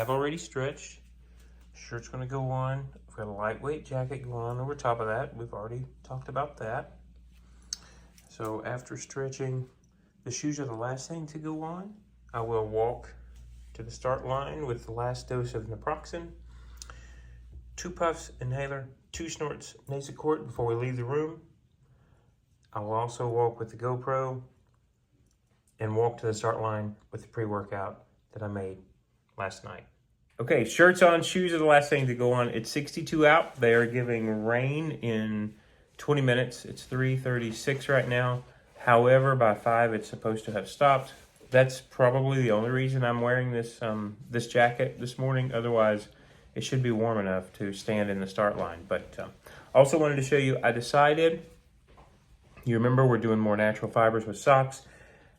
have already stretched. Shirt's gonna go on. We've got a lightweight jacket going on over top of that. We've already talked about that. So after stretching, the shoes are the last thing to go on. I will walk to the start line with the last dose of naproxen, 2 puffs inhaler, 2 snorts nasocort before we leave the room. I will also walk with the GoPro and walk to the start line with the pre-workout that I made last night. Okay, shirts on, shoes are the last thing to go on. It's 62 out. They are giving rain in 20 minutes. It's 3:36 right now. However, by 5, it's supposed to have stopped. That's probably the only reason I'm wearing this this jacket this morning. Otherwise, it should be warm enough to stand in the start line. But also wanted to show you, I decided, you remember we're doing more natural fibers with socks.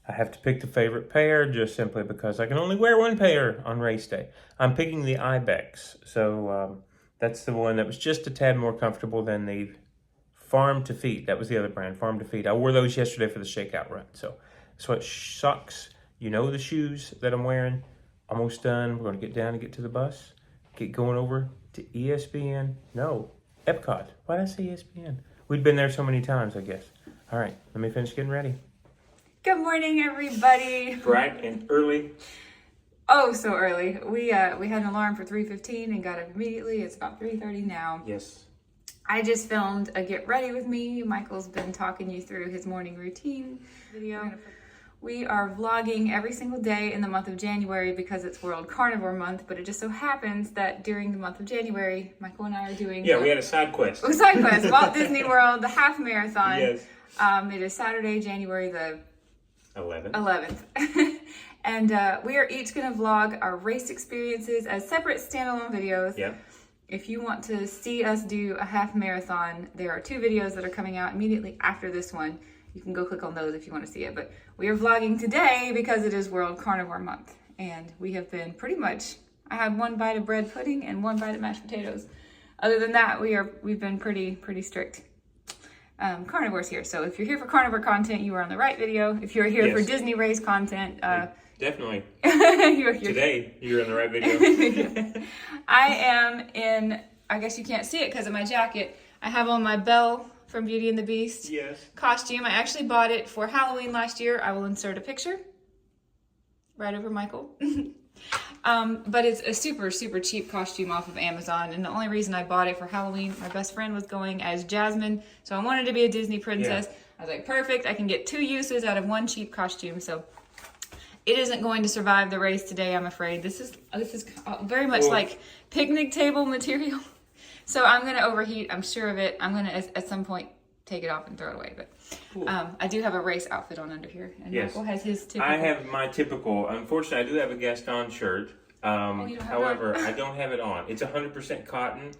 I have to pick the favorite pair just simply because I can only wear 1 pair on race day. I'm picking the Ibex. So that's the one that was just a tad more comfortable than the Farm to Feet. That was the other brand, Farm to Feet. I wore those yesterday for the shakeout run. So that's what socks. You know the shoes that I'm wearing. Almost done. We're going to get down and get to the bus. Get going over to ESPN. No, Epcot. Why did I say ESPN? We'd been there so many times, I guess. All right, let me finish getting ready. Good morning, everybody. Bright and early. Oh, so early. We had an alarm for 3:15 and got up immediately. It's about 3:30 now. Yes. I just filmed a get ready with me. Michael's been talking you through his morning routine video. We are vlogging every single day in the month of January because it's World Carnivore Month, but it just so happens that during the month of January, Michael and I are doing... Yeah, we had a side quest. Side quest, Walt Disney World, the half marathon. Yes. It is Saturday, January the 11th. And we are each going to vlog our race experiences as separate standalone videos. Yeah. If you want to see us do a half marathon, there are 2 videos that are coming out immediately after this one. You can go click on those if you want to see it. But we are vlogging today because it is World Carnivore Month. And we have been pretty much, I had 1 bite of bread pudding and 1 bite of mashed potatoes. Other than that, we've been pretty strict carnivores here. So if you're here for carnivore content, you are on the right video. If you're here for Disney race content, definitely. you're Today, you're in the right video. I am in, I guess you can't see it because of my jacket. I have on my Belle from Beauty and the Beast costume. I actually bought it for Halloween last year. I will insert a picture right over Michael. But it's a super cheap costume off of Amazon, and the only reason I bought it for Halloween, my best friend was going as Jasmine, so I wanted to be a Disney princess. Yeah. I was like, perfect, I can get 2 uses out of 1 cheap costume. So it isn't going to survive the race today, I'm afraid. This is very much like picnic table material. So I'm going to overheat, I'm sure of it. I'm going to at some point take it off and throw it away. But I do have a race outfit on under here. And Michael has his typical. I have my typical. Unfortunately, I do have a Gaston shirt. However, I don't have it on. It's 100% cotton.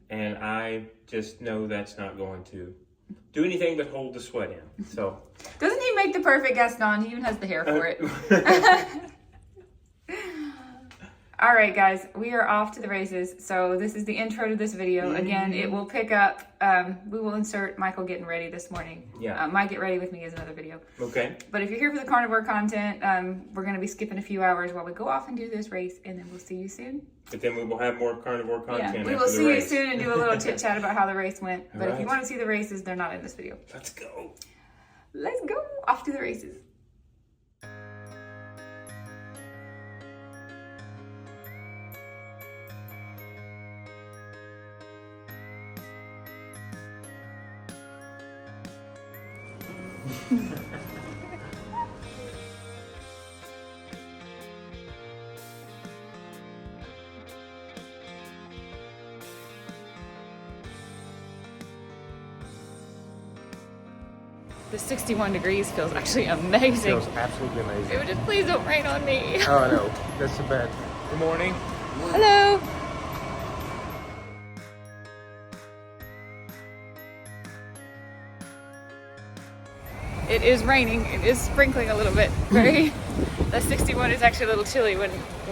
And I just know that's not going to do anything but hold the sweat in. So doesn't he make the perfect Gaston? He even has the hair for it. All right, guys, we are off to the races. So this is the intro to this video. Again, it will pick up, we will insert Michael getting ready this morning. Yeah. My get ready with me is another video. Okay. But if you're here for the carnivore content, we're going to be skipping a few hours while we go off and do this race, and then we'll see you soon. But then we will have more carnivore content. Yeah, we will see you soon and do a little chit chat about how the race went. But if you want to see the races, they're not in this video. Let's go. Let's go. Off to the races. The 61 degrees feels actually amazing. It feels absolutely amazing. It would just please don't rain on me. Oh, I know. That's so bad. Good morning. Hello. It is raining. It is sprinkling a little bit. The 61 is actually a little chilly when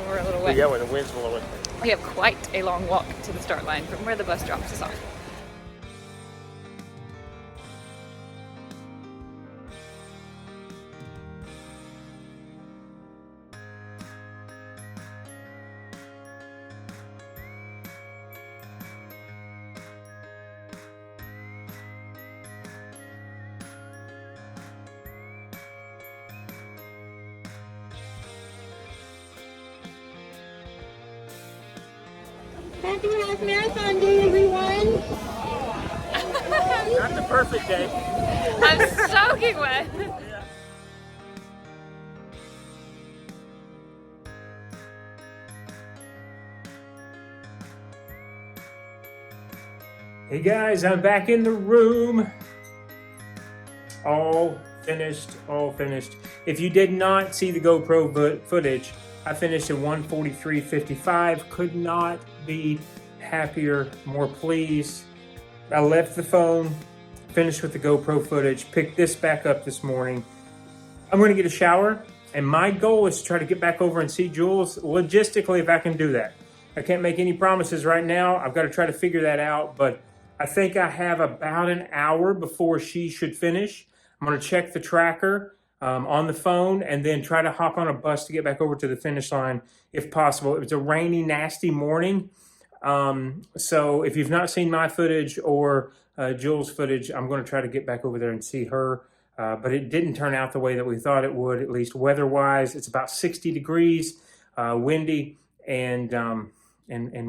we're a little wet. Yeah, when the wind's blowing. We have quite a long walk to the start line from where the bus drops us off. Happy half marathon day, everyone. Not the perfect day. I'm soaking wet. Hey guys, I'm back in the room. All finished, all finished. If you did not see the GoPro footage, I finished at 1:43:55. Could not be happier, more pleased. I left the phone, finished with the GoPro footage, picked this back up this morning. I'm gonna get a shower, and my goal is to try to get back over and see Jules logistically if I can do that. I can't make any promises right now. I've got to try to figure that out, but I think I have about an hour before she should finish. I'm gonna check the tracker on the phone and then try to hop on a bus to get back over to the finish line if possible. It was a rainy, nasty morning. So if you've not seen my footage or Jules' footage, I'm going to try to get back over there and see her. But it didn't turn out the way that we thought it would, at least weather-wise. It's about 60 degrees, windy, and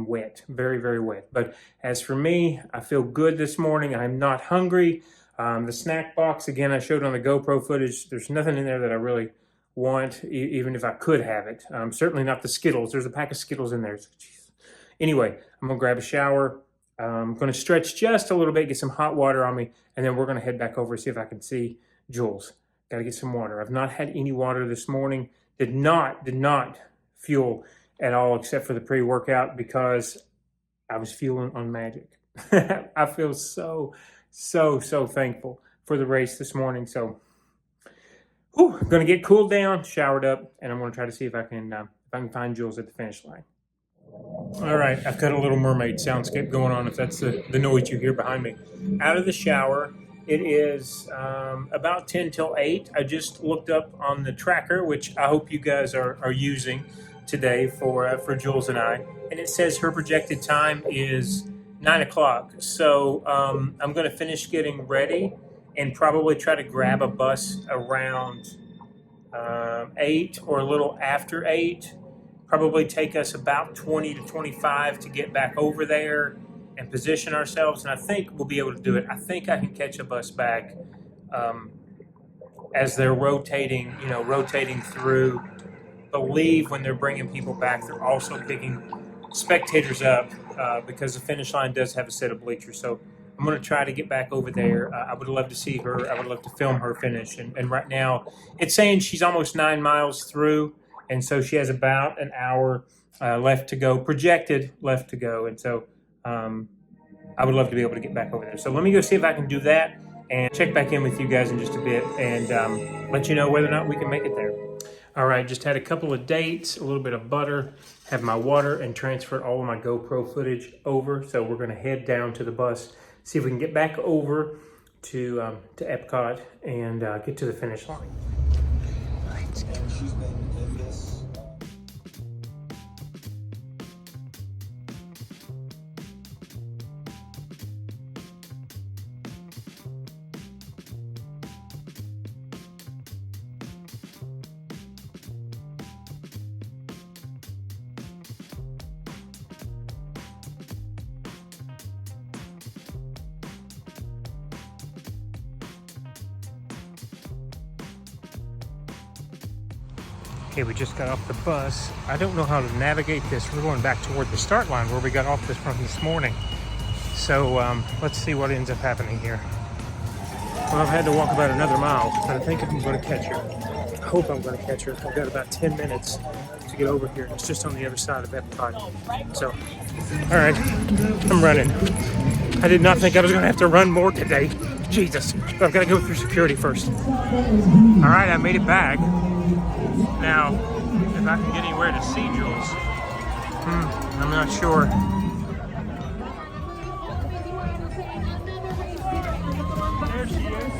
wet, very, very wet. But as for me, I feel good this morning. I'm not hungry. The snack box, again, I showed on the GoPro footage. There's nothing in there that I really want, even if I could have it. Certainly not the Skittles. There's a pack of Skittles in there. Anyway, I'm gonna grab a shower. I'm gonna stretch just a little bit, get some hot water on me, and then we're gonna head back over and see if I can see Jules. Gotta get some water. I've not had any water this morning. Did not fuel at all except for the pre-workout because I was fueling on magic. I feel so thankful for the race this morning. So, I'm gonna get cooled down, showered up, and I'm gonna try to see if I can find Jules at the finish line. All right, I've got a Little Mermaid soundscape going on, if that's the noise you hear behind me. Out of the shower, it is about 10 till 8. I just looked up on the tracker, which I hope you guys are using today for Jules and I, and it says her projected time is 9 o'clock. So I'm going to finish getting ready and probably try to grab a bus around 8 or a little after 8. Probably take us about 20 to 25 to get back over there and position ourselves. And I think we'll be able to do it. I think I can catch a bus back as they're rotating through. Believe when they're bringing people back, they're also picking spectators up because the finish line does have a set of bleachers. So I'm going to try to get back over there. I would love to see her. I would love to film her finish. And right now it's saying she's almost 9 miles through. And so she has about an hour left to go, projected left to go. And so I would love to be able to get back over there. So let me go see if I can do that and check back in with you guys in just a bit and let you know whether or not we can make it there. All right, just had a couple of dates, a little bit of butter, have my water, and transferred all of my GoPro footage over. So we're going to head down to the bus, see if we can get back over to Epcot and get to the finish line. Okay, we just got off the bus. I don't know how to navigate this. We're going back toward the start line where we got off this from this morning. So let's see what ends up happening here. Well, I've had to walk about another mile, but I think I'm going to catch her. I hope I'm going to catch her. I've got about 10 minutes to get over here. It's just on the other side of Epcot. So, all right, I'm running. I did not think I was going to have to run more today. Jesus, but I've got to go through security first. All right, I made it back. Now, if I can get anywhere to see Jules, I'm not sure. There she is.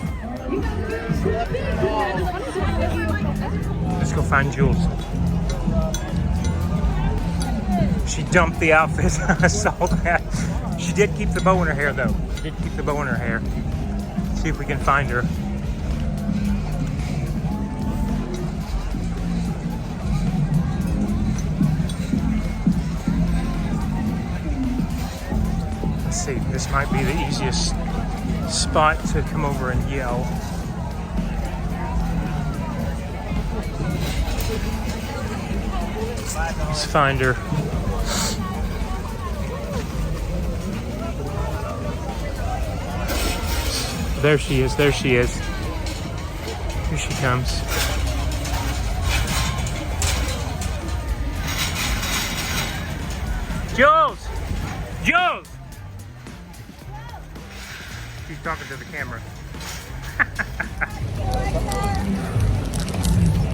Let's go find Jules. She dumped the outfit. I saw that. She did keep the bow in her hair, though. She did keep the bow in her hair. Let's see if we can find her. Let's see, this might be the easiest spot to come over and yell. Let's find her. There she is, there she is. Here she comes. Jules! Jules! She's talking to the camera.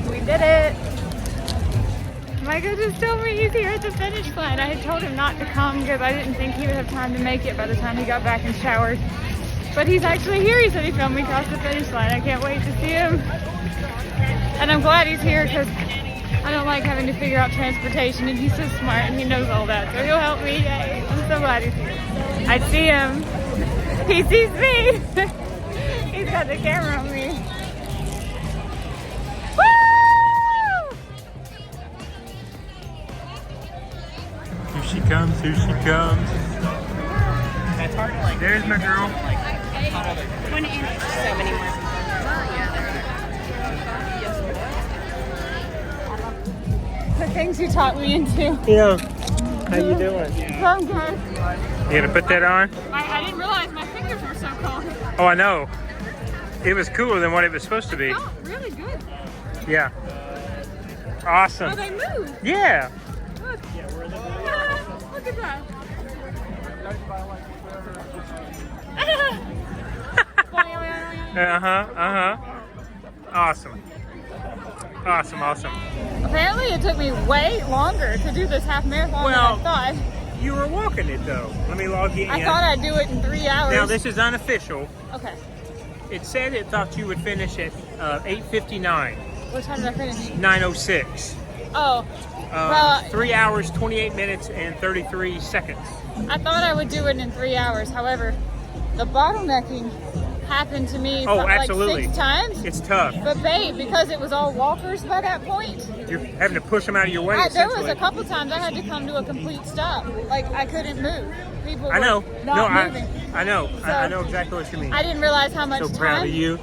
We did it. Micah just told me he's here at the finish line. I had told him not to come because I didn't think he would have time to make it by the time he got back and showered. But he's actually here. He said he filmed me cross the finish line. I can't wait to see him. And I'm glad he's here because I don't like having to figure out transportation, and he's so smart and he knows all that. So he'll help me. Yay. I'm so glad he's here. I see him. He sees me. He's got the camera on me. Woo! Here she comes, here she comes. It's hard to like. There's my girl. When so many more. The things you taught me into. Yeah. How you doing? I'm good. You gonna put that on? I didn't realize my fingers were so cold. Oh, I know. It was cooler than what it was supposed to be. Oh, really good. Yeah. Awesome. Oh, they move. Yeah. Look. Look at that. Awesome. Awesome, awesome. Apparently it took me way longer to do this half marathon Well, than I thought. You were walking it though. Let me log you in. I thought I'd do it in 3 hours. Now this is unofficial. Okay. It said it thought you would finish at 8:59. What time did I finish? 9:06. Oh. Well, 3 hours, 28 minutes, and 33 seconds. I thought I would do it in 3 hours. However, the bottlenecking happened to me Oh, like absolutely. 6 times. It's tough. But babe, because it was all walkers by that point, You're having to push them out of your way. there was essentially. a couple times I had to come to a complete stop. Like I couldn't move. People I know. were not moving. I know. So, I know exactly what you mean. I didn't realize how much So time. proud of you.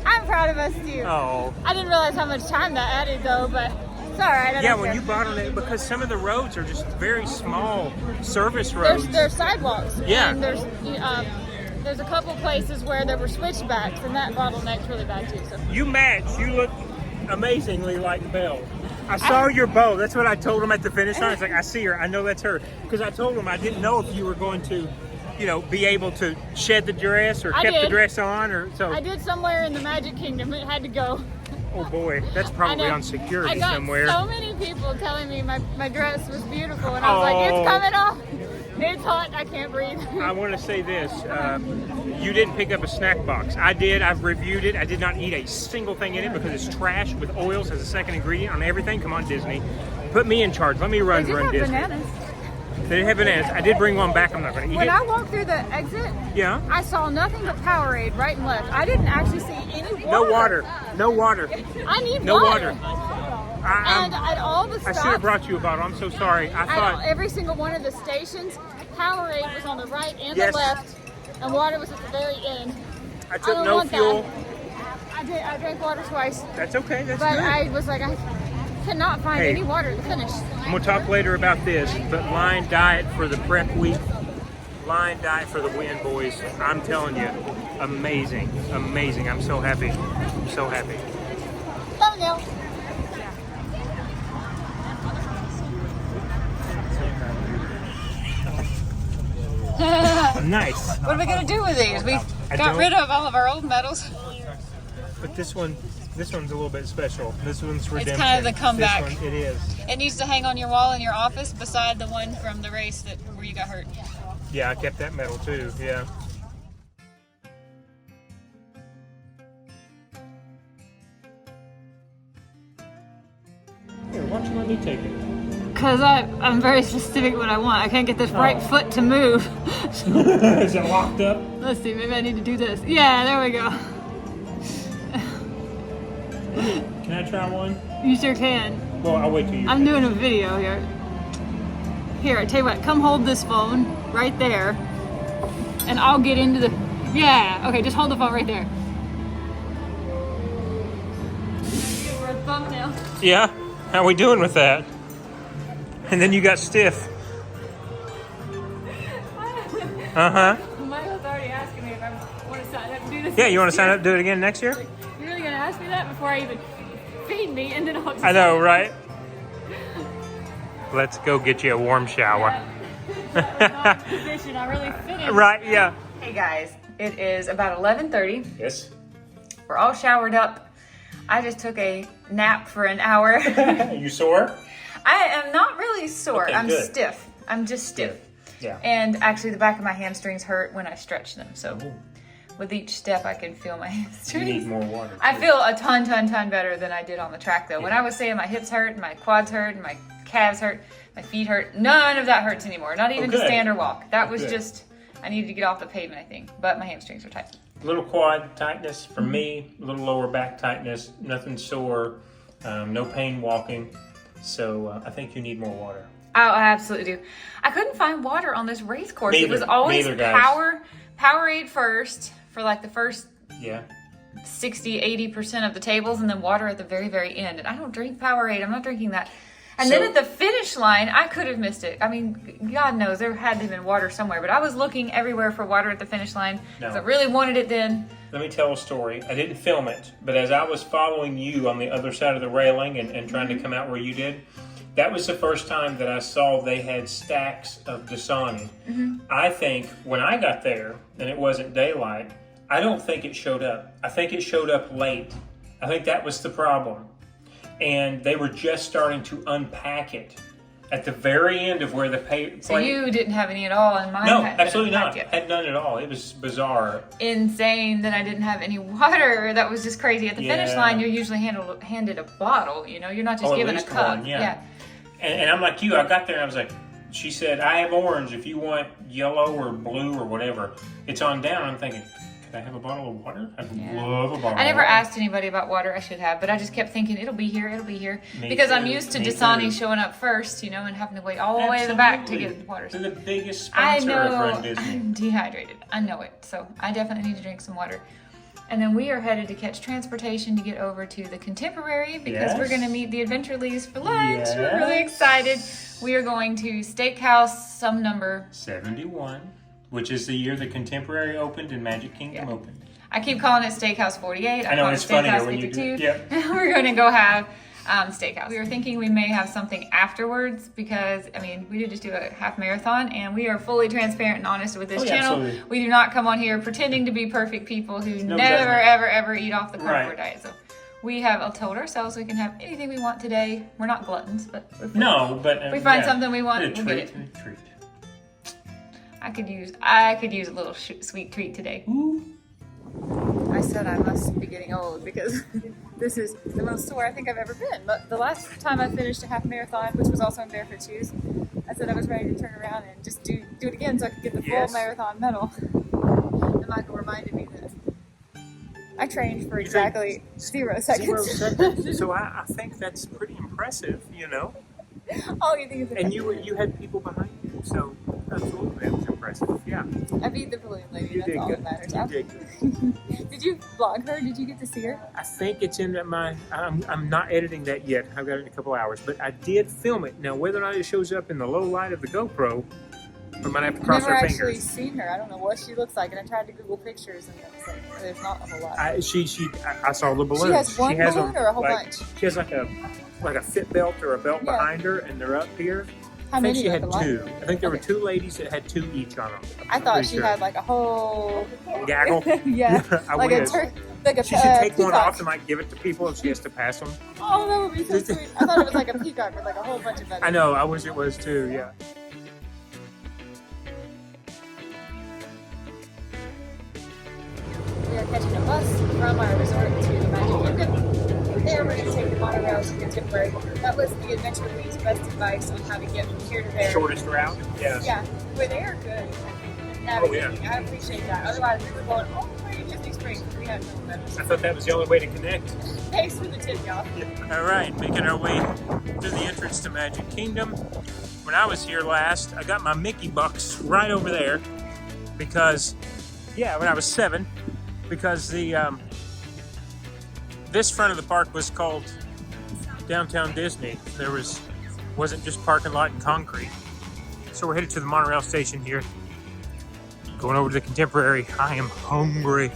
I'm proud of us too. Oh. I didn't realize how much time that added though, but it's all right. I Yeah, don't when care. you bottleneck, because some of the roads are just very small service roads. There's sidewalks. Yeah. And there's a couple places where there were switchbacks, and that bottleneck's really bad too. So. You match. You look amazingly like Belle. I saw your bow. That's what I told him at the finish line. It's like, I see her. I know that's her. Because I told him I didn't know if you were going to, be able to shed the dress or I kept the did. dress on or so. I did somewhere in the Magic Kingdom. It had to go. Oh boy, that's I probably know. on security I got somewhere. so many people telling me my dress was beautiful, and I was like, it's coming off. It's hot. I can't breathe. I want to say this. You didn't pick up a snack box. I did. I've reviewed it. I did not eat a single thing in it because it's trash with oils as a second ingredient on everything. Come on, Disney. Put me in charge. Let me They run did have Disney. bananas. They did have bananas. I did bring one back. I'm not going to eat When it. I walked through the exit, Yeah. I saw nothing but Powerade right and left. I didn't actually see any water. No water. No water. I need No water. And at all the I stops, should have brought you a bottle. I'm so sorry. I at thought. every single one of the stations, Powerade was on the right and Yes. the left, and water was at the very end. I I took don't no want fuel. that. I drank water twice, That's okay. That's but good. I was like, I cannot find Hey. any water at the finish. I'm going to talk later about this, but line diet for the prep week, line diet for the win, boys. I'm telling you, amazing, amazing. I'm so happy. I'm so happy. Thumbnail. Nice. What are we gonna do with these? We I got don't- rid of all of our old medals. But this one's a little bit special. This one's redemption. kind of the comeback. This one, it is. It needs to hang on your wall in your office beside the one from the race where you got hurt. Yeah, I kept that medal too. Yeah. Here, why don't you let me take it? Because I'm very specific what I want. I can't get this right foot to move. Is it locked up? Let's see, maybe I need to do this. Yeah, there we go. Can I try one? You sure can. Well, I'll wait till you. I'm doing a video here. Here, I tell you what, come hold this phone right there. And I'll get into the, yeah, okay, just hold the phone right there. For a thumbnail. Yeah? How are we doing with that? And then you got stiff. Uh-huh. Michael's already asking me if I want to sign up and do this. Yeah, you want to sign up, do it again next year? You're really going to ask me that before I even feed me, and then I'll just... I know, right? Let's go get you a warm shower. That was not the position I really fit in. Right, yeah. Hey guys, it is about 11:30. Yes. We're all showered up. I just took a nap for an hour. You sore? I am not really sore. Okay, I'm good. stiff. I'm just stiff. Yeah. And actually the back of my hamstrings hurt when I stretch them. So with each step I can feel my You hamstrings. need more water. I too. feel a ton better than I did on the track though. When I was saying my hips hurt, and my quads hurt, and my calves hurt, my feet hurt, none of that hurts anymore. Not even to good. stand or walk. That was Good. just, I needed to get off the pavement, I think. But my hamstrings are tight. Little quad tightness for me, little lower back tightness, nothing sore, no pain walking. So I think you need more water. Oh, I absolutely do. I couldn't find water on this race course. It was Neither. always Neither, guys. Powerade first for like the first Yeah. 60-80% of the tables, and then water at the very end. And I don't drink Powerade. I'm not drinking that. And then So- at the finish line, I could have missed it. I mean, God knows there had to have been water somewhere, but I was looking everywhere for water at the finish line because No. I really wanted it then. Let me tell a story. I didn't film it, but as I was following you on the other side of the railing and trying to come out where you did, that was the first time that I saw they had stacks of Dasani. I think when I got there, and it wasn't daylight, I don't think it showed up. I think it showed up late. I think that was the problem. And they were just starting to unpack it at the very end of where the So you didn't have any at all, and mine No, hadn't been absolutely not. unpacked yet. Had none at all. It was bizarre. Insane that I didn't have any water. That was just crazy. At the finish Yeah. line, you're usually handed a bottle. You know, you're not just Oh, at given a least cup. one, yeah. And I'm like you. I got there and I was like, she said, I have orange. If you want yellow or blue or whatever, it's on down. I'm thinking, could I have a bottle of water? I'd love a bottle I never of water. asked anybody about water. I should have, but I just kept thinking it'll be here. Me Because I'm too, used to me Dasani too. showing up first, you know, and having to wait all the way to the back to get the water. They're the biggest I sponsor of know Run Disney. I'm dehydrated. I know it. So I definitely need to drink some water. And then we are headed to catch transportation to get over to the Contemporary because we're Yes. going to meet the Adventure Leighs for lunch. We're really Yes. excited. We are going to Steakhouse some number. 71, which is the year the Contemporary opened and Magic Kingdom opened. I keep calling it Steakhouse 48. I know, call it's it funnier Steakhouse when you do 52. it. Yep. We're going to go have Steakhouse. We were thinking we may have something afterwards because, I mean, we did just do a half marathon and we are fully transparent and honest with this Oh, yeah, channel. absolutely. We do not come on here pretending to be perfect people who No never, judgment. ever eat off the carnivore Right. diet. So we have told ourselves we can have anything we want today. We're not gluttons, but if No, but we find something we want, a we'll treat, get it. a treat. I could use a little sweet treat today. I said I must be getting old because this is the most sore I think I've ever been. But the last time I finished a half marathon, which was also in barefoot shoes, I said I was ready to turn around and just do it again so I could get the full Yes. marathon medal. And Michael reminded me that I trained for exactly 0 seconds. So I think that's pretty impressive, you know. All you think is And you had people behind you, so absolutely, it was impressive. Yeah, I beat the balloon lady. you That's did all good. that matters. You did good. Did you vlog her? Did you get to see her? I think it's in my. I'm not editing that yet. I've got it in a couple hours, but I did film it. Now, whether or not it shows up in the low light of the GoPro, we might have to cross I've never our actually fingers. seen her. I don't know what she looks like, and I tried to Google pictures, and it's like, there's not a whole lot. I saw the balloons. She has one has balloon or a whole bunch? She has like a fit belt or a belt Yeah. behind her, and they're up here. How I think many? she like had a lot? two. I think there were Okay. two ladies that had two each on them. I thought she had like a whole Gaggle. yeah, I like wish. like a She should take one peacock. off and like give it to people if she has to pass them. Oh, that would be so sweet. I thought it was like a peacock with like a whole bunch of feathers. I know. I wish it was too. Yeah. We are catching a bus from our resort to the Magic Kingdom. From there, we're going to take the monorail to Contemporary. That was the Adventure Leighs' best advice on how to get from here to there. Shortest route. Yeah. Yeah, but they are good at navigating. I appreciate that. Otherwise, we were going all the way to Disney Springs. We had no letters. I thought that was the only way to connect. Thanks for the tip, y'all. All right, making our way to the entrance to Magic Kingdom. when I was here last, I got my Mickey bucks right over there because, yeah, when I was 7, because the this front of the park was called Downtown Disney. There wasn't just parking lot and concrete. So we're headed to the monorail station here. Going over to the Contemporary. I am hungry.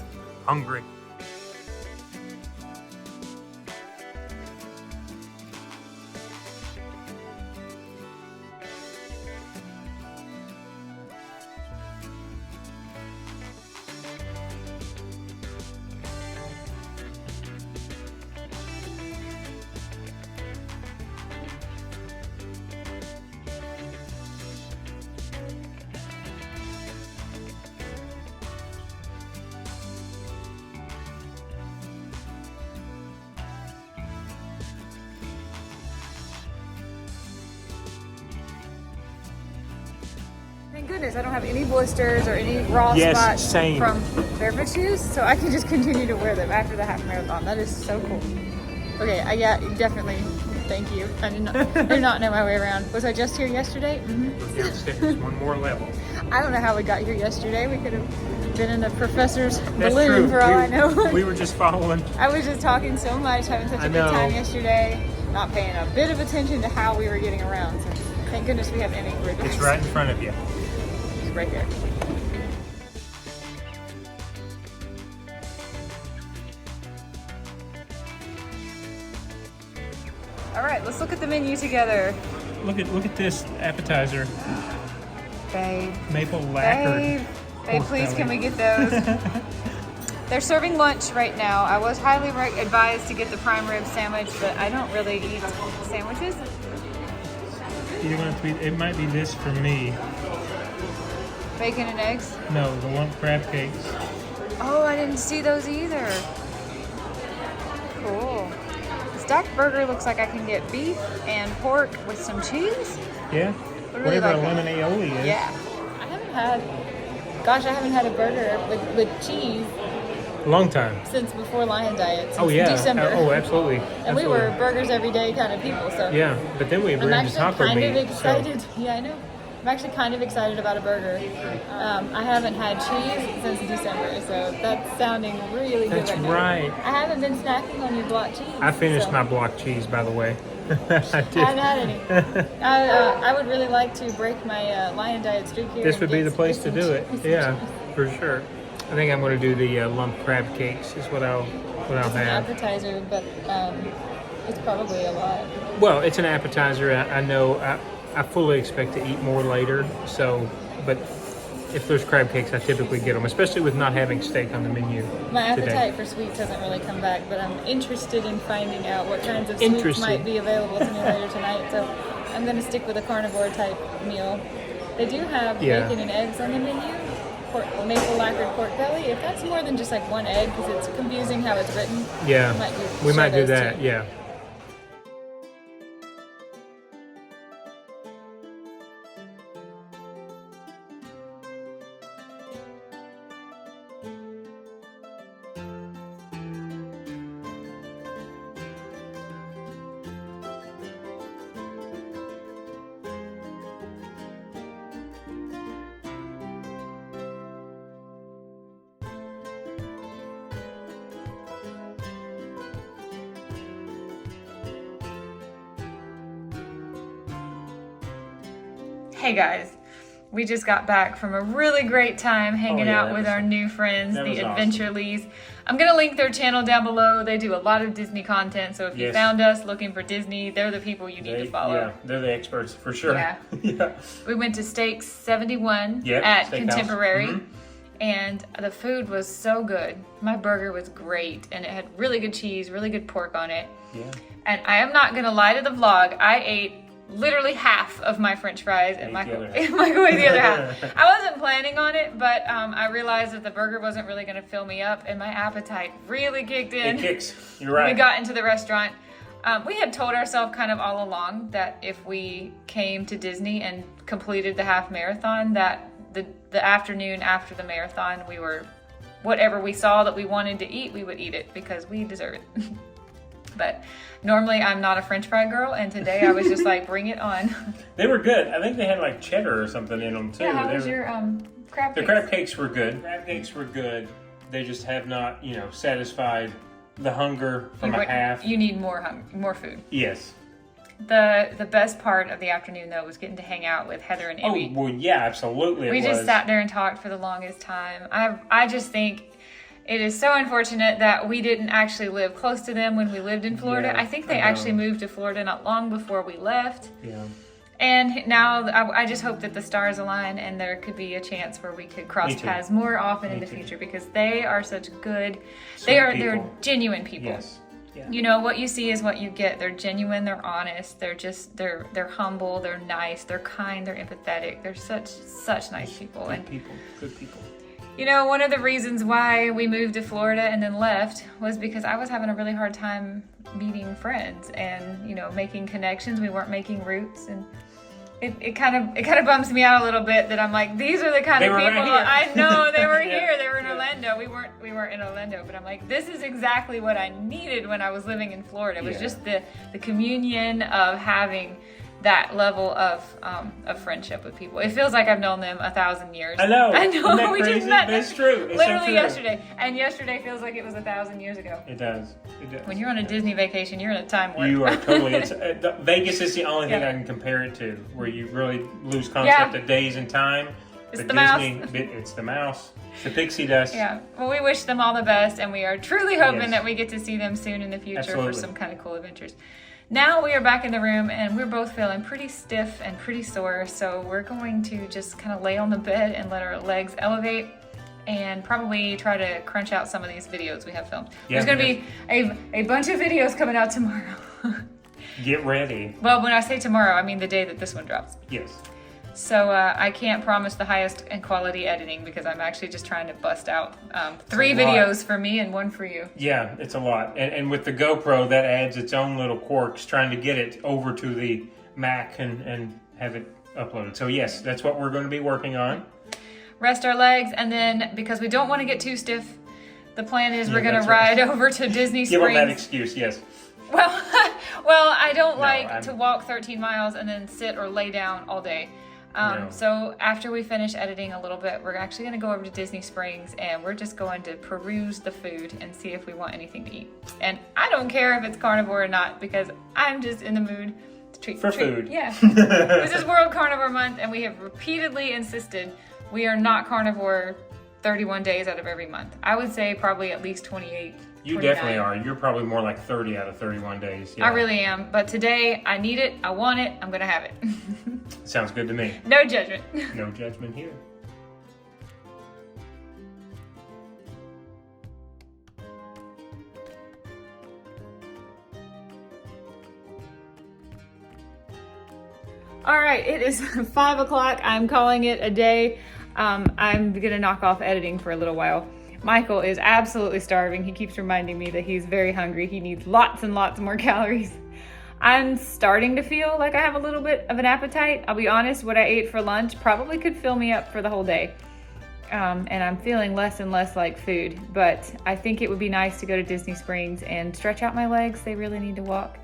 Thank goodness I don't have any blisters or any raw spots same. from barefoot shoes, so I can just continue to wear them after the half marathon. That is so cool. Okay, yeah, definitely. Thank you. I did not know my way around. Was I just here yesterday? We're downstairs, one more level. I don't know how we got here yesterday. We could have been in the professor's That's balloon true. for all I know. We were just following. I was just talking so much, having such a good time yesterday, not paying a bit of attention to how we were getting around. So thank goodness we have Emmy. It's right in front of you. It's right here. All right, let's look at the menu together. Look at this appetizer. Babe. Maple lacquered. Babe, please, can we get those? They're serving lunch right now. I was highly advised to get the prime rib sandwich, but I don't really eat sandwiches. You're going to it might be this for me. Bacon and eggs? No, the lump crab cakes. Oh, I didn't see those either. Cool. The stacked burger looks like I can get beef and pork with some cheese. Yeah. Really Whatever like a lemon aioli is. Yeah. I haven't had a burger with cheese Long time. since before Lion Diet, since Oh yeah. December. Oh, absolutely. And we were burgers every day kind of people, so Yeah, but then we I'm ran to actually taco kind meat. of excited. Yeah, I know. I'm actually kind of excited about a burger. I haven't had cheese since December, so that's sounding really good That's right now. right. I haven't been snacking on your block cheese. I finished so my block cheese, by the way. I did. I haven't had any. I would really like to break my Lion Diet streak here. This and would be get the place to some do it. cheese. Yeah, for sure. I think I'm going to do the lump crab cakes. Is what I'll It's an have. appetizer, but it's probably a lot. Well, it's an appetizer. I know. I fully expect to eat more later. So, but if there's crab cakes, I typically get them, especially with not having steak on the menu. My appetite today. for sweets hasn't really come back, but I'm interested in finding out what kinds of sweets might be available to me later tonight. So I'm going to stick with a carnivore type meal. They do have bacon and eggs on the menu. Maple lacquered pork belly. If that's more than just like one egg, because it's confusing how it's written. Yeah, we might do those that. too. Yeah. Hey guys, we just got back from a really great time hanging out with our new friends, the Adventure Leighs. I'm going to link their channel down below. They do a lot of Disney content, so if you found us looking for Disney, they're the people you need to follow. Yeah, they're the experts for sure. Yeah. Yeah. We went to Steaks 71 Yep, at Steakhouse. Contemporary, and the food was so good. My burger was great, and it had really good cheese, really good pork on it. Yeah. And I am not going to lie to the vlog, I ate literally half of my french fries and microwave the other half. I wasn't planning on it, but I realized that the burger wasn't really going to fill me up, and my appetite really kicked in. It kicks. You're right. We got into the restaurant. We had told ourselves kind of all along that if we came to Disney and completed the half marathon, that the afternoon after the marathon, whatever we saw that we wanted to eat, we would eat it because we deserve it. but normally I'm not a French fry girl, and today I was just like, bring it on. They were good. I think they had like cheddar or something in them too. Yeah, how was your crab The cakes? crab cakes were good. Crab cakes were good. They just have not, satisfied the hunger from a half. You need more food. Yes. The best part of the afternoon, though, was getting to hang out with Heather and Emmy. Oh, well, yeah, absolutely. We just sat there and talked for the longest time. I just think it is so unfortunate that we didn't actually live close to them when we lived in Florida. Yeah, I think they actually moved to Florida not long before we left. Yeah. And now I just hope that the stars align and there could be a chance where we could cross paths more often in the future, because they are such good, they're genuine people. Yes. Yeah. You know, what you see is what you get. They're genuine, they're honest, they're humble, they're nice, they're kind, they're empathetic. They're such nice people. Good people. You know, one of the reasons why we moved to Florida and then left was because I was having a really hard time meeting friends and, making connections. We weren't making roots, and it kind of bums me out a little bit that I'm like, these are the kind of people I know. They were here. They were in Orlando. We weren't in Orlando, but I'm like, this is exactly what I needed when I was living in Florida. It was just the communion of having that level of friendship with people. It feels like I've known them 1,000 years. I know. Isn't that we just met them. It's true. It's literally so true. yesterday. And yesterday feels like it was 1,000 years ago. It does. When you're on a Disney vacation, you're in a time warp. You are totally. Vegas is the only thing I can compare it to, where you really lose concept of days and time. It's But the mouse. It's the mouse. It's the pixie dust. Yeah. Well, we wish them all the best, and we are truly hoping that we get to see them soon in the future for some kind of cool adventures. Now we are back in the room, and we're both feeling pretty stiff and pretty sore, so we're going to just kind of lay on the bed and let our legs elevate and probably try to crunch out some of these videos we have filmed. Yeah, There's going to be a bunch of videos coming out tomorrow. Get ready. Well, when I say tomorrow, I mean the day that this one drops. Yes. So I can't promise the highest and quality editing, because I'm actually just trying to bust out 3 videos for me and 1 for you. Yeah, it's a lot. And with the GoPro, that adds its own little quirks, trying to get it over to the Mac and have it uploaded. So yes, that's what we're going to be working on. Rest our legs, and then because we don't want to get too stiff, the plan is we're going to that's ride over to Disney Springs. Give them that excuse, yes. Well, I don't like to walk 13 miles and then sit or lay down all day. So after we finish editing a little bit, we're actually going to go over to Disney Springs, and we're just going to peruse the food and see if we want anything to eat. And I don't care if it's carnivore or not, because I'm just in the mood to treat food. Yeah. This is World Carnivore Month, and we have repeatedly insisted we are not carnivore 31 days out of every month. I would say probably at least 28. You 29. definitely are. You're probably more like 30 out of 31 days. Yeah. I really am. But today, I need it. I want it. I'm going to have it. Sounds good to me. No judgment. No judgment here. All right, it is 5 o'clock. I'm calling it a day. I'm going to knock off editing for a little while. Michael is absolutely starving. He keeps reminding me that he's very hungry. He needs lots and lots more calories. I'm starting to feel like I have a little bit of an appetite. I'll be honest, what I ate for lunch probably could fill me up for the whole day. And I'm feeling less and less like food. But I think it would be nice to go to Disney Springs and stretch out my legs. They really need to walk.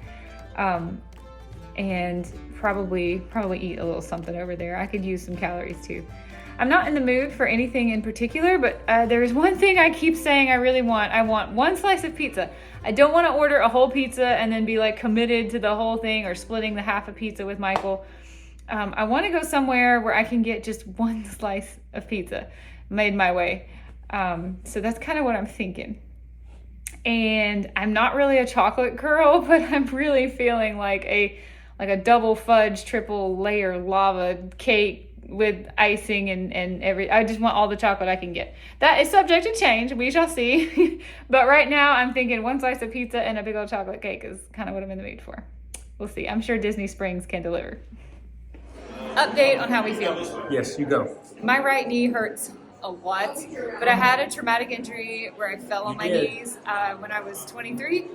And probably eat a little something over there. I could use some calories too. I'm not in the mood for anything in particular, but there's one thing I keep saying I really want. I want 1 slice of pizza. I don't want to order a whole pizza and then be like committed to the whole thing or splitting the half a pizza with Michael. I want to go somewhere where I can get just 1 slice of pizza made my way. So that's kind of what I'm thinking. And I'm not really a chocolate girl, but I'm really feeling like a double fudge, triple layer lava cake with icing and I just want all the chocolate I can get. That is subject to change. We shall see. But right now I'm thinking 1 slice of pizza and a big old chocolate cake is kind of what I'm in the mood for. We'll see. I'm sure Disney Springs can deliver. Update on how we feel. Yes, you go. My right knee hurts a lot, but I had a traumatic injury where I fell on my knees when I was 23,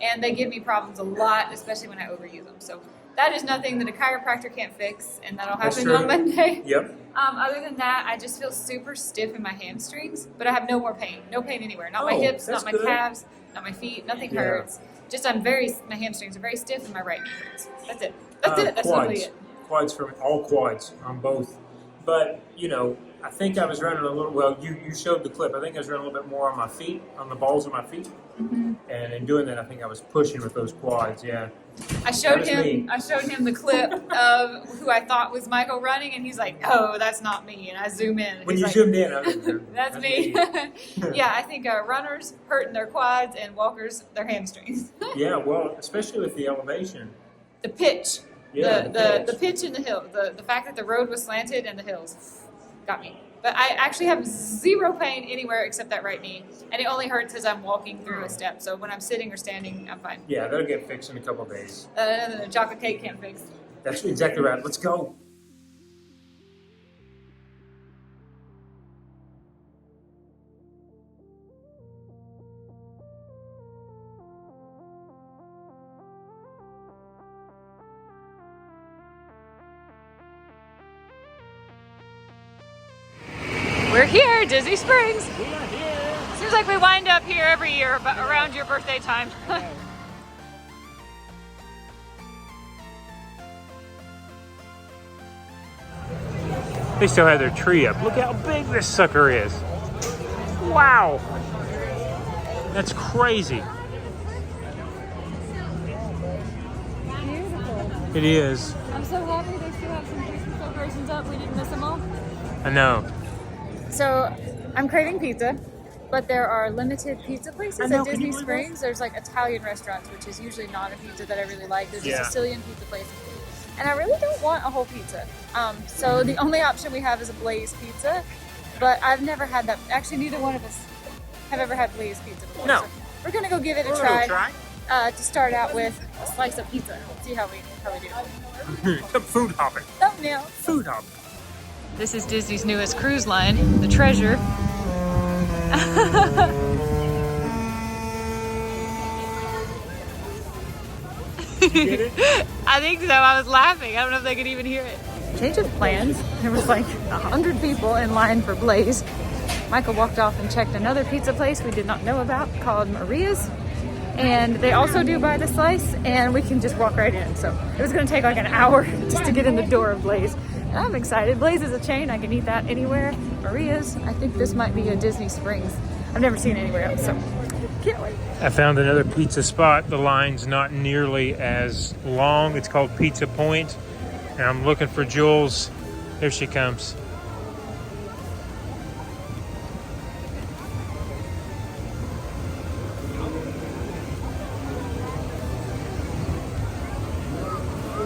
and they give me problems a lot, especially when I overuse them. So that is nothing that a chiropractor can't fix, and that'll That's happen true. on Monday. Yep. Other than that, I just feel super stiff in my hamstrings, but I have no more pain. No pain anywhere. Not my Oh, hips, that's not my good. calves, not my feet. Nothing Yeah. hurts. Just my hamstrings are very stiff and my right knee hurts. That's it. That's it. That's literally it. Quads from all quads on both. But, you know, I think I was running a little, well, you showed the clip. I think I was running a little bit more on my feet, on the balls of my feet. Mm-hmm. And in doing that, I think I was pushing with those quads, yeah. I showed was him. me. I showed him the clip of who I thought was Michael running, and he's like, "Oh, that's not me." And I zoom in. And When he's you like, zoomed in, I was like, that's me. Yeah, I think runners hurting their quads and walkers their hamstrings. Yeah, well, especially with the elevation. The pitch. Yeah, the pitch in the hill. The fact that the road was slanted and the hills got me. But I actually have zero pain anywhere except that right knee. And it only hurts as I'm walking through a step. So when I'm sitting or standing, I'm fine. Yeah, that'll get fixed in a couple of days. The chocolate cake can't fix. That's exactly right. Let's go. We're here, Disney Springs. Seems like we wind up here every year, but around your birthday time. They still have their tree up. Look how big this sucker is. Wow. That's crazy. It is. I'm so happy they still have some Christmas decorations up. We didn't miss them all. I know. So I'm craving pizza, but there are limited pizza places I know, at can you Disney believe Springs. There's like Italian restaurants, which is usually not a pizza that I really like. There's Yeah. a Sicilian pizza place. And I really don't want a whole pizza. So the only option we have is a Leighs pizza, but I've never had that. Actually, neither one of us have ever had Leighs pizza before. No. So we're gonna go give it a We're try. gonna To start out with a slice of pizza. See how we do. Some food hopping. Thumbnail. Food hopping. This is Disney's newest cruise line, the Treasure. Get it? I think so. I was laughing. I don't know if they could even hear it. Change of plans. There was like 100 people in line for Leighs. Michael walked off and checked another pizza place we did not know about called Maria's. And they also do buy the slice, and we can just walk right in. So it was going to take like an hour just to get in the door of Leighs. And I'm excited. Leighs is a chain. I can eat that anywhere. Maria's, I think this might be a Disney Springs. I've never seen it anywhere else, so can't wait. I found another pizza spot. The line's not nearly as long. It's called Pizza Point. And I'm looking for Jules. Here she comes.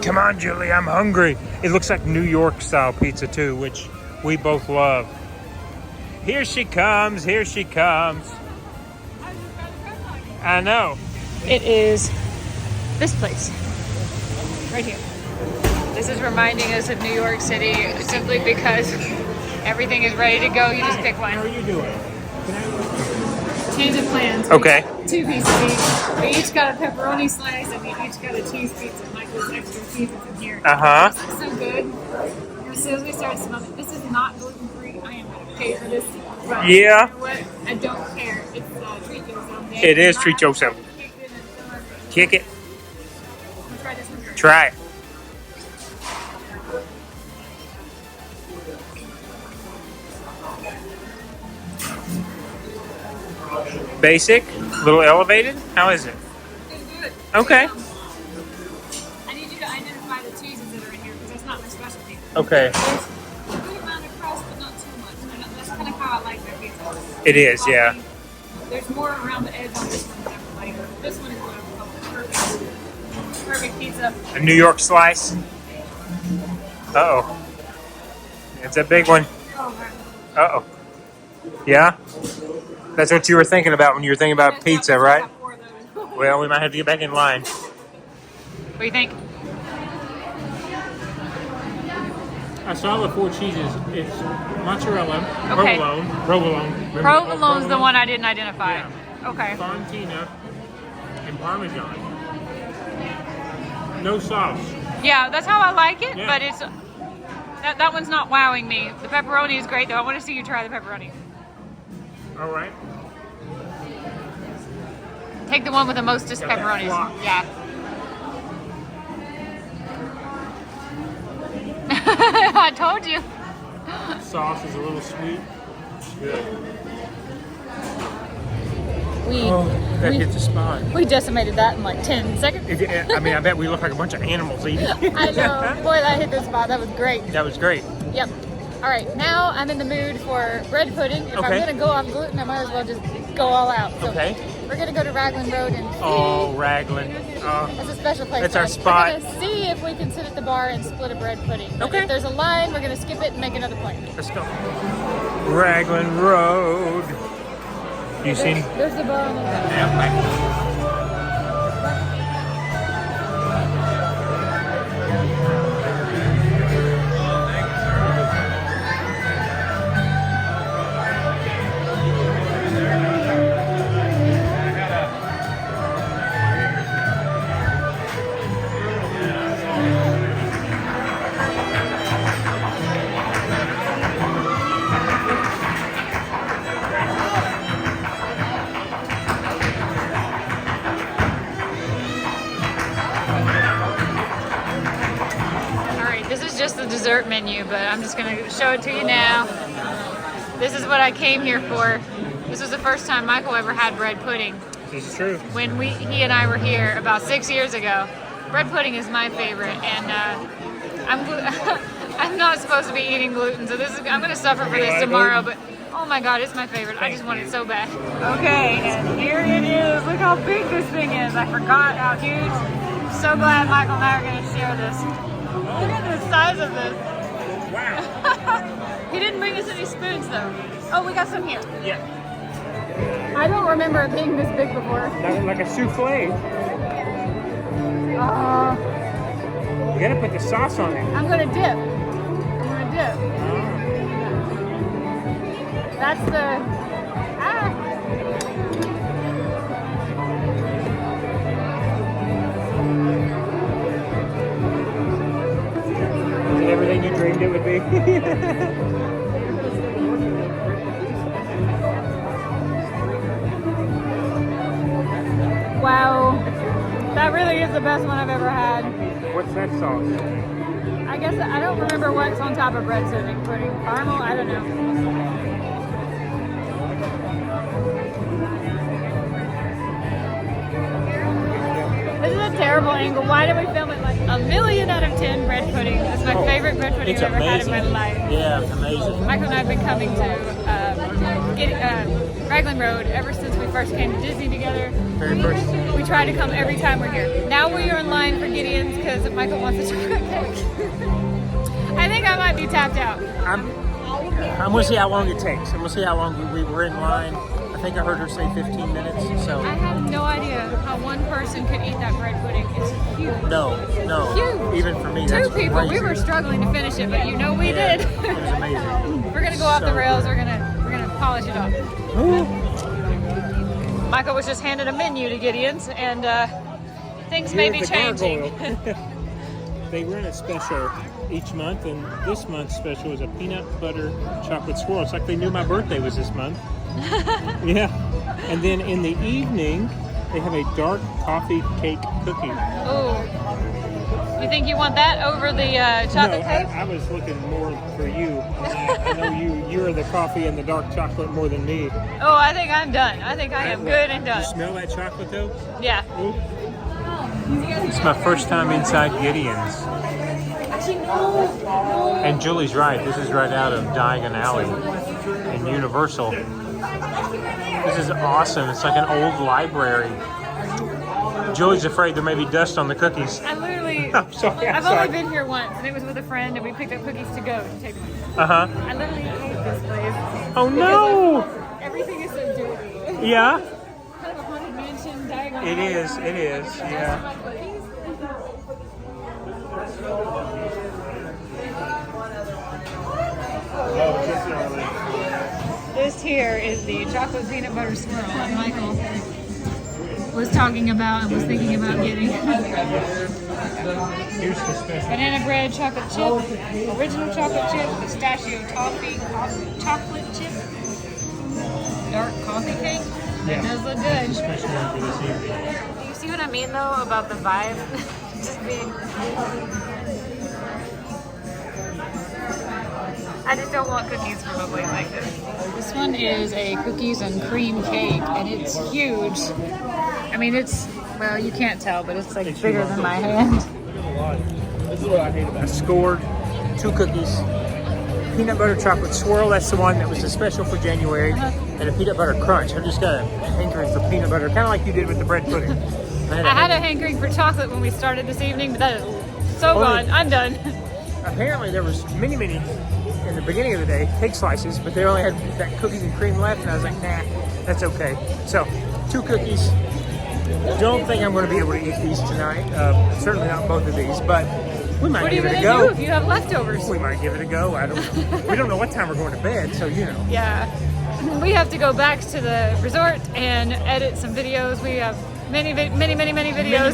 Come on, Julie, I'm hungry. It looks like New York style pizza too, which we both love. Here she comes, here she comes. I know. It is this place, right here. This is reminding us of New York City simply because everything is ready to go. You just pick one. How are you doing? Change of plans. Okay. Two pieces each. We each got a pepperoni slice and we each got a cheese pizza. Michael's extra cheese is in here. Uh-huh. This is so good. And as soon as we start smelling, this is not gluten free. I am going to pay for this. But Yeah. You know what? I don't care. It's treat yourself day. It is treat yourself. Kick it. Let's try this one first. Try it. Basic, a little elevated. How is it? It's good. Okay. I need you to identify the cheeses that are in here because that's not my specialty. Okay. There's a good amount of crust, but not too much. That's kind of how I like their pizza. It is, yeah. There's more around the edge on this one than I like. This one is what I would call perfect. Perfect pizza. A New York slice. Uh-oh. It's a big one. Oh, man. Uh-oh. Yeah? That's what you were thinking about when you were thinking about pizza, right? Well, we might have to get back in line. What do you think? I saw the 4 cheeses. It's mozzarella, Okay. provolone. Remember Provolone's the one I didn't identify. Yeah. Okay. Fontina, and Parmesan. No sauce. Yeah, that's how I like it, Yeah. but it's that one's not wowing me. The pepperoni is great though. I want to see you try the pepperoni. All right. Take the one with the mostest Got that pepperonis. flock. Yeah. I told you. Sauce is a little sweet. Good. That hit the spot. We decimated that in like 10 seconds. I mean, I bet we look like a bunch of animals eating. I know. Boy, that hit the spot. That was great. That was great. Yep. All right, now I'm in the mood for bread pudding. If I'm Okay. going to go off gluten, I might as well just go all out. So Okay. we're going to go to Raglan Road and Oh, Raglan. that's a special place. That's for our us. spot. We're going to see if we can sit at the bar and split a bread pudding. But Okay. if there's a line, we're going to skip it and make another point. Let's go. Raglan Road. You seen? There's the bar on the left. Yeah. All right, this is just the dessert menu, but I'm just going to show it to you now. This is what I came here for. This was the first time Michael ever had bread pudding. This is true. When he and I were here about 6 years ago. Bread pudding is my favorite, and I'm not supposed to be eating gluten, so I'm going to suffer for this tomorrow. But oh my God, it's my favorite. I just want it so bad. Okay, and here it is. Look how big this thing is. I forgot how huge. So glad Michael and I are going to share this. Look at the size of this. Wow. He didn't bring us any spoons though. Oh, we got some here. Yeah. I don't remember it being this big before. Like a souffle. You gotta put the sauce on it. I'm gonna dip. That's the. Is it everything you dreamed it would be? Wow, that really is the best one I've ever had. What's that sauce? I guess I don't remember what's on top of bread pudding. Caramel? I don't know. This is a terrible angle. Why did we film it like a million out of 10 bread pudding? It's my favorite bread pudding I've ever had in my life. Yeah, it's amazing. Michael and I have been coming to Raglan Road ever since we first came to Disney together. Very first. We try to come every time we're here. Now we are in line for Gideon's because Michael wants a chocolate cake. I think I might be tapped out. I'm gonna see how long it takes. I'm gonna see how long we were in line. I think I heard her say 15 minutes. So I have no idea how one person could eat that bread pudding. It's huge. no, Huge. even for me, that's Two people. crazy. We were struggling to finish it, but you know we Yeah, did. It was amazing. We're gonna go off the So rails. We're gonna polish it off. Ooh. Michael was just handed a menu to Gideon's, and things may be Here's the changing. gargoyle. They run a special each month, and this month's special is a peanut butter chocolate swirl. It's like they knew my birthday was this month. Yeah. And then in the evening, they have a dark coffee cake cookie. Oh, you think you want that over the chocolate cake? I was looking more for you. I know you are the coffee and the dark chocolate more than me. Oh, I think I'm done. I think I am good and You done. smell that chocolate though? Yeah. Ooh. It's my first time inside Gideon's. And Julie's right. This is right out of Diagon Alley in Universal. This is awesome. It's like an old library. Julie's afraid there may be dust on the cookies. I literally, I'm sorry. I've only been here once, and it was with a friend, and we picked up cookies to go to take them. Uh-huh. I literally hate this place. Oh no! Everything is so dirty. Yeah? Kind of a haunted mansion, Diagon. It is, yeah. This here is the chocolate peanut butter swirl that Michael was talking about and was thinking about getting. Here's the special. Banana bread, chocolate chip, original chocolate chip, pistachio toffee, chocolate chip, dark coffee cake. That does look good. Special one for this evening. Do you see what I mean though about the vibe? Just being. I just don't want cookies from a place like this. This one is a cookies and cream cake, and it's huge. I mean, it's, well, you can't tell, but it's like bigger than my hand. This is what I hate about it. I scored 2 cookies. Peanut butter chocolate swirl, that's the one that was the special for January, and a peanut butter crunch. I've just got a hankering for peanut butter, kind of like you did with the bread pudding. I had a hankering for chocolate when we started this evening, but that is so gone. I'm done. Apparently there was many in the beginning of the day, cake slices, but they only had that cookies and cream left, and I was like, nah, that's okay. So, 2 cookies. Don't think I'm going to be able to eat these tonight. Certainly not both of these, but we might give it a go. What are you going to do if you have leftovers? We might give it a go. We don't know what time we're going to bed, so you know. Yeah. We have to go back to the resort and edit some videos. We have many videos.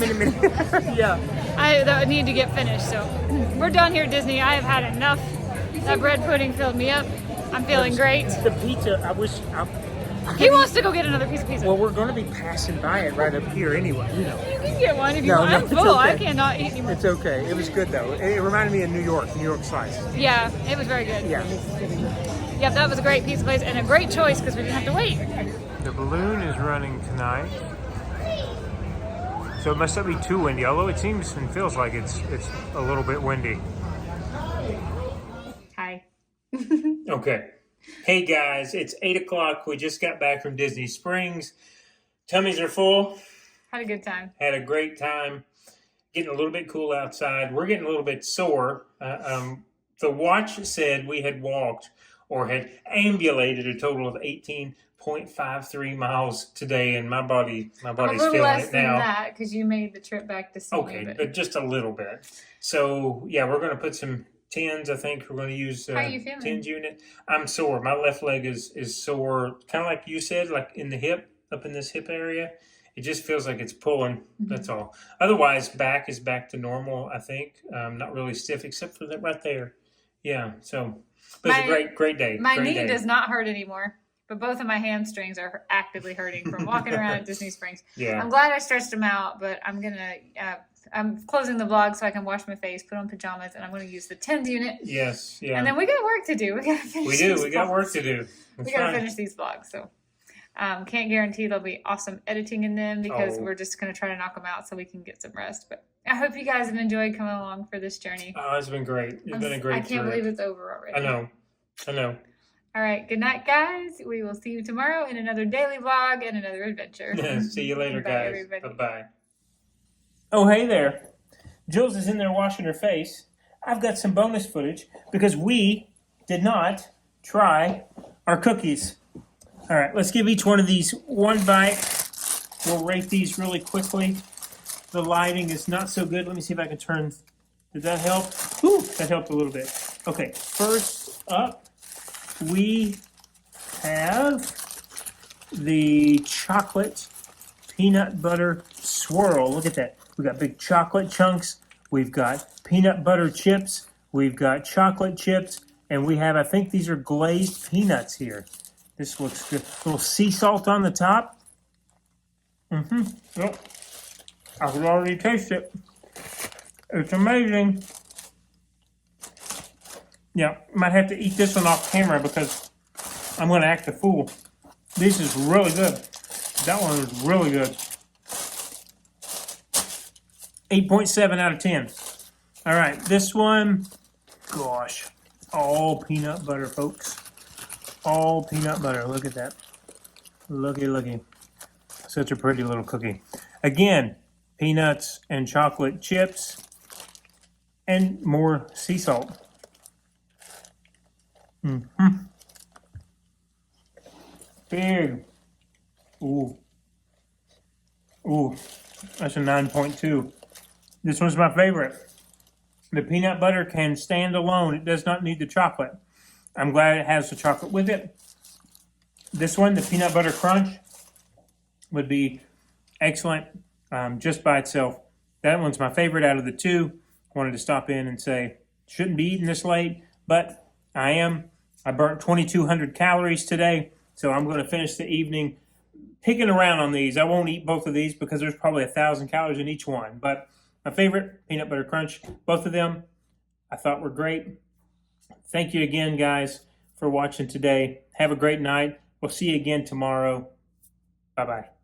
Many. Yeah. That need to get finished. So we're done here at Disney. I have had enough. That bread pudding filled me up. I'm feeling great. The pizza, He wants to go get another piece of pizza. Well, we're going to be passing by it right up here anyway, you know. You can get one if you want. I'm full. Okay. I cannot eat anymore. It's okay. It was good, though. It reminded me of New York slice. Yeah, it was very good. Yeah. Yep, that was a great pizza place and a great choice because we didn't have to wait. The balloon is running tonight. So it must not be too windy, although it seems and feels like it's a little bit windy. Hi. Okay. Hey guys, it's 8 o'clock. We just got back from Disney Springs. Tummies are full. Had a good time. Had a great time. Getting a little bit cool outside. We're getting a little bit sore. The watch said we had walked or had ambulated a total of 18.53 miles today, and my body's feeling it now. A little less than that because you made the trip back to see me. Okay, but just a little bit. So yeah, we're going to put some tens. I think we're going to use How are you feeling? tens unit. I'm sore. My left leg is sore, kind of like you said, like in the hip, up in this hip area. It just feels like it's pulling. Mm-hmm. That's all. Otherwise, back is back to normal. I think not really stiff except for that right there. Yeah. So, but it was a great day. My knee does not hurt anymore, but both of my hamstrings are actively hurting from walking around at Disney Springs. Yeah. I'm glad I stretched them out, but I'm gonna. I'm closing the vlog so I can wash my face, put on pajamas, and I'm going to use the tens unit. Yes. Yeah. And then we got work to do. We got to finish. We got work to do. We got to finish these vlogs. So, can't guarantee there'll be awesome editing in them because we're just going to try to knock them out so we can get some rest. But I hope you guys have enjoyed coming along for this journey. Oh, it's been great. It's been a great. I can't believe it's over already. I know. All right. Good night, guys. We will see you tomorrow in another daily vlog and another adventure. See you later, Bye, guys. everybody. Bye-bye. Oh, hey there. Jules is in there washing her face. I've got some bonus footage because we did not try our cookies. All right, let's give each one of these one bite. We'll rate these really quickly. The lighting is not so good. Let me see if I can turn. Did that help? Ooh, that helped a little bit. Okay, first up, we have the chocolate peanut butter swirl. Look at that. We've got big chocolate chunks. We've got peanut butter chips. We've got chocolate chips. And we have, I think these are glazed peanuts here. This looks good. A little sea salt on the top. Yep. I could already taste it. It's amazing. Yeah, might have to eat this one off camera because I'm going to act a fool. This is really good. That one is really good. 8.7 out of 10. All right, this one, gosh, all peanut butter, folks. All peanut butter. Look at that. Looky. Such a pretty little cookie. Again, peanuts and chocolate chips and more sea salt. Big. Ooh, that's a 9.2. This one's my favorite. The peanut butter can stand alone. It does not need the chocolate. I'm glad it has the chocolate with it. This one, the peanut butter crunch, would be excellent just by itself. that one's my favorite out of the two. Wanted to stop in and say, shouldn't be eating this late, but I am. I burnt 2,200 calories today, so I'm going to finish the evening picking around on these. I won't eat both of these because there's probably 1,000 calories in each one, but my favorite, Peanut Butter Crunch, both of them I thought were great. Thank you again, guys, for watching today. Have a great night. We'll see you again tomorrow. Bye-bye.